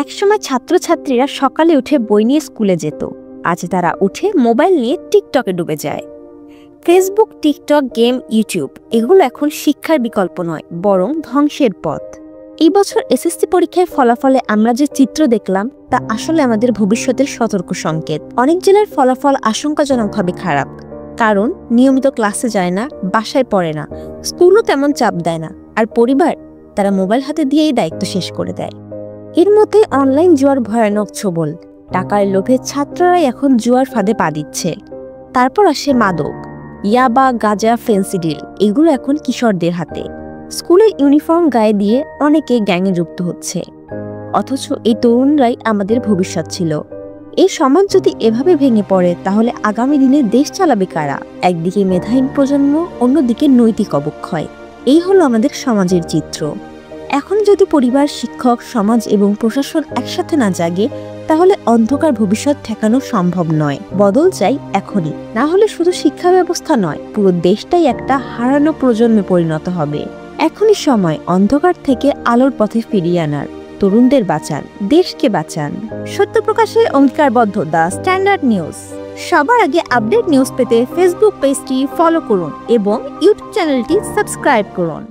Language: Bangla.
একসময় ছাত্রছাত্রীরা সকালে উঠে বই নিয়ে স্কুলে যেত, আজ তারা উঠে মোবাইল নিয়ে টিকটকে ডুবে যায়। ফেসবুক, টিকটক, গেম, ইউটিউব এগুলো এখন শিক্ষার বিকল্প নয়, বরং ধ্বংসের পথ। এই বছর এসএসসি পরীক্ষায় ফলাফলে আমরা যে চিত্র দেখলাম তা আসলে আমাদের ভবিষ্যতের সতর্ক সংকেত। অনেক জেলার ফলাফল আশঙ্কাজনকভাবে খারাপ, কারণ নিয়মিত ক্লাসে যায় না, বাসায় পড়ে না, স্কুলও তেমন চাপ দেয় না, আর পরিবার তারা মোবাইল হাতে দিয়েই দায়িত্ব শেষ করে দেয়। এর মধ্যে অনলাইন জুয়ার ভয়ানক ছোবল। টাকার লোভে ছাত্ররাই এখন জুয়ার ফাঁদে পা দিচ্ছে। তারপর আসে মাদক, ইয়াবা, গাঁজা, ফেন্সিডিল এগুলো এখন কিশোরদের হাতে। স্কুলের ইউনিফর্ম গায়ে দিয়ে অনেকে গ্যাংয়ে যুক্ত হচ্ছে, অথচ এই তরুণরাই আমাদের ভবিষ্যৎ ছিল। এই সমাজ যদি এভাবে ভেঙে পড়ে তাহলে আগামী দিনে দেশ চালাবে কারা? একদিকে মেধাহীন প্রজন্ম, অন্যদিকে নৈতিক অবক্ষয়। এই হলো আমাদের সমাজের চিত্র। এখন যদি পরিবার, শিক্ষক, সমাজ এবং প্রশাসন একসাথে না জাগে তাহলে অন্ধকার ভবিষ্যৎ ঠেকানো সম্ভব নয়। বদল চাই এখনই, না হলে শুধু শিক্ষা ব্যবস্থা নয়, পুরো দেশটাই একটা হারানো প্রজন্মে পরিণত হবে। এখনই সময় অন্ধকার থেকে আলোর পথে ফিরিয়ে আনার। তরুণদের বাঁচান, দেশকে বাঁচান। সত্য প্রকাশে অঙ্গীকারবদ্ধ দ্য স্ট্যান্ডার্ড নিউজ। সবার আগে আপডেট নিউজ পেতে ফেসবুক পেজটি ফলো করুন এবং ইউটিউব চ্যানেলটি সাবস্ক্রাইব করুন।